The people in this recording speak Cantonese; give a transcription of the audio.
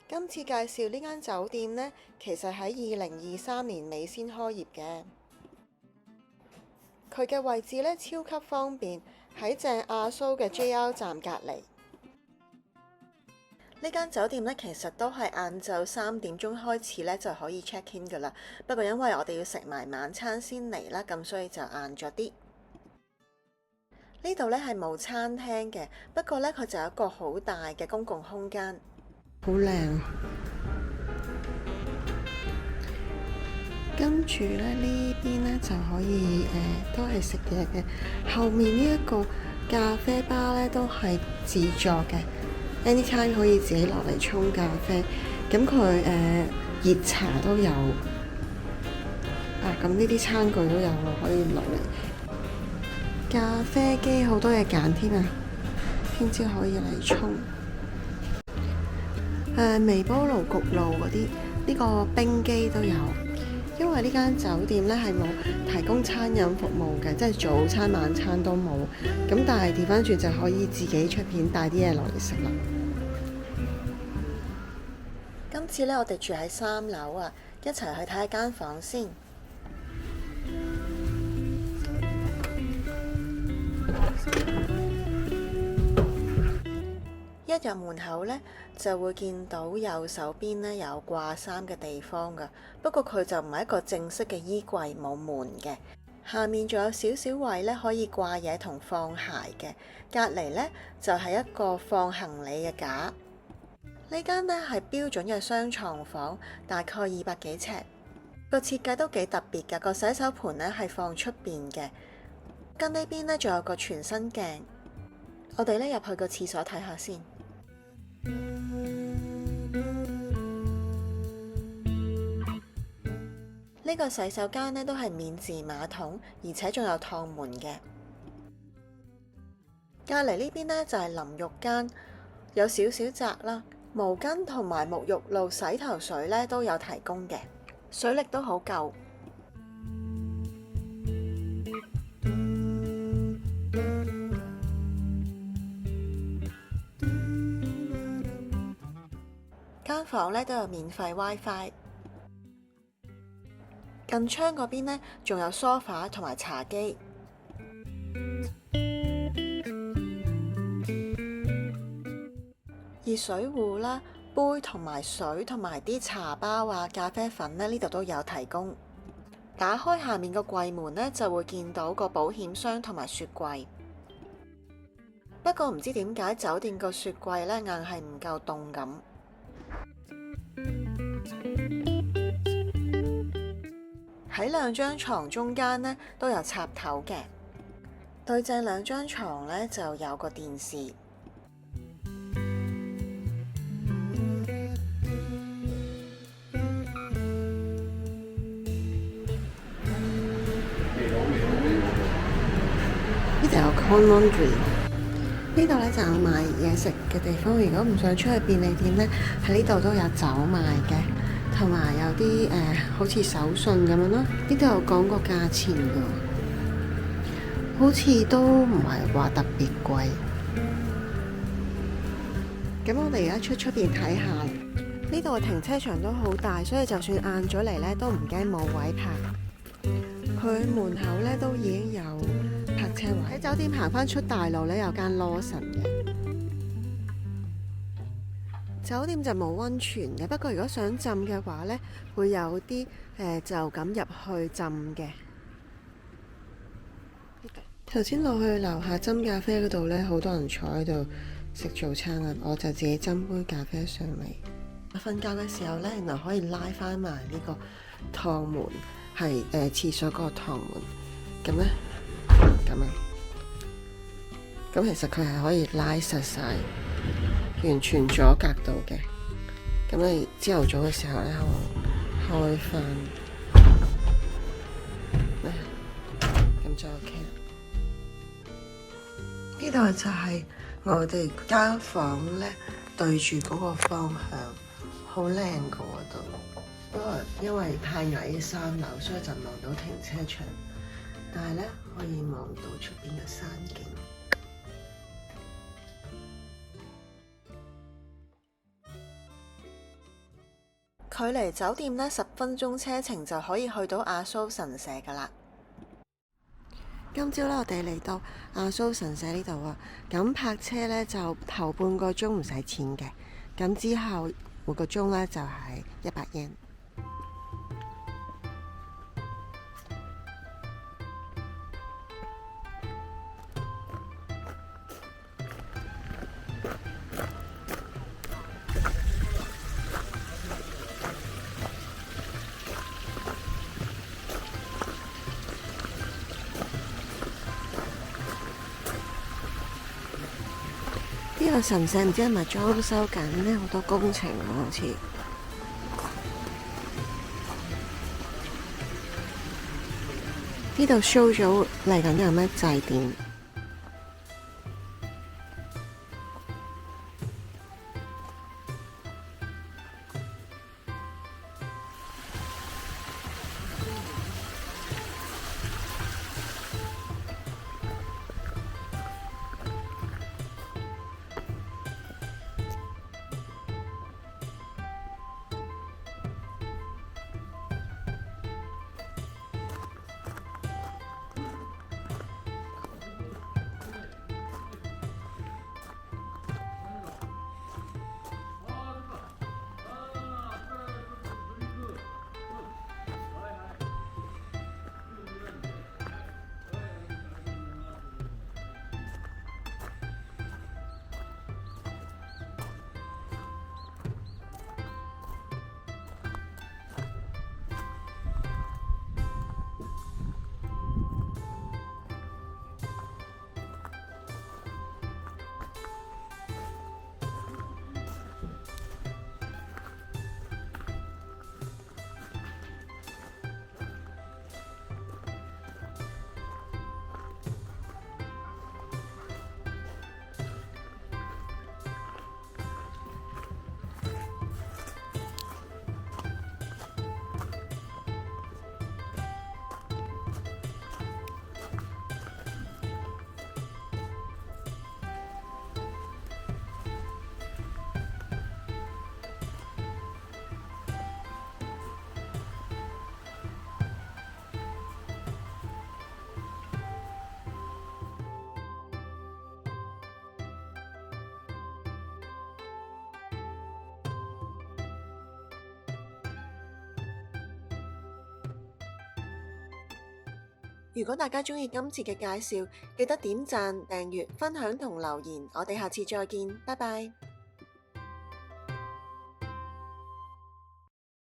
今次介紹呢間酒店呢，其實喺2023年尾先開業嘅。佢嘅位置呢，超級方便，喺正亞蘇嘅 JR 站隔離。呢間酒店呢，其實都係晏晝3點鐘開始呢就可以 check in 㗎啦。不過因為我哋要食埋晚餐先嚟啦，咁所以就晏咗啲。呢度呢係冇餐廳嘅，不過呢，佢就有一個好大嘅公共空間，好靚。跟住咧呢邊咧就可以都係食嘢嘅。後面呢一個咖啡吧咧都係自助嘅 ，anytime 可以自己落嚟沖咖啡。咁佢熱茶都有啊，咁呢啲餐具都有喎，可以落嚟。咖啡機好多嘢揀添啊，聽朝可以嚟沖。微波爐、焗爐嗰啲，呢個冰機都有。因為呢間酒店咧係冇提供餐飲服務嘅，即係早餐、晚餐都冇。咁但係調翻轉就可以自己出片帶啲嘢落嚟食啦。今次咧我哋住喺3樓啊，一齊去睇一間房先。一入門口呢，就會見到右手邊呢有掛衫嘅地方㗎，不過佢就唔係一個正式嘅衣櫃，冇門嘅。下面仲有少少位呢可以掛嘢同放鞋嘅，隔離呢，就係一個放行李嘅架。呢間呢係標準嘅雙床房，大概200幾尺。個設計都幾特別㗎，個洗手盆呢係放出邊嘅，跟呢邊呢仲有個全身鏡。我哋呢入去個廁所睇下先。呢個洗手間呢都係免治馬桶，而且仲有趟門嘅。隔離呢邊呢就係淋浴間，有少少窄啦。毛巾同埋沐浴露、洗頭水呢都有提供嘅，水力都好夠。間房呢都有免費 WiFi。近窗嗰邊呢，仲有梳化同埋茶几。熱水壺啦、杯同埋水同埋啲茶包啊、咖啡粉呢度都有提供。打開下面個櫃門呢，就會見到個保險箱同埋雪櫃。不過唔知點解酒店個雪櫃呢硬係唔夠凍咁。喺2張床中間呢都有插頭嘅，對正2張床呢就有個電視。呢度有 Con Laundry， 呢度呢就有賣嘢食嘅地方。如果唔想出去便利店呢，喺呢度都有酒賣嘅。同埋有啲好似手信咁樣咯，呢度有講過價錢㗎，好似都唔係話特別貴。咁我哋而家出邊睇下，呢度嘅停車場都好大，所以就算晏咗嚟呢，都唔驚冇位泊。佢門口呢都已經有泊車位。喺酒店行返出大路呢，有間 Lawson 嘅。酒店就冇溫泉嘅，不過如果想浸嘅話呢，會有啲就咁入去浸嘅。頭先落去樓下斟咖啡嗰度呢，好多人坐喺度食早餐啊，我就自己斟杯咖啡上嚟。瞓覺嘅時候呢，原來可以拉翻埋呢個趟門，係廁所嗰個趟門。咁呢，咁樣，咁其實佢係可以拉實晒。完全阻隔到嘅，咁你朝頭早嘅時候咧，我開翻，咁就 OK 啦。呢度就係我哋間房咧，對住嗰個方向，好靚噶嗰度。不過因為太矮嘅3樓，所以就望到停車場，但係咧可以望到出邊嘅山景。距離酒店呢10分鐘車程就可以去到亞蘇神社㗎喇。今朝呢，我哋嚟到亞蘇神社呢度啊，咁泊車呢就頭半個鐘唔使錢嘅，咁之後每個鐘呢就係100 yen。呢個神社唔知係咪裝修緊呢？好多工程啊，好似呢度 show 咗嚟緊有咩祭典。如果大家鍾意今次嘅介紹，記得點讚、訂閱、分享同留言。我哋下次再見，拜拜。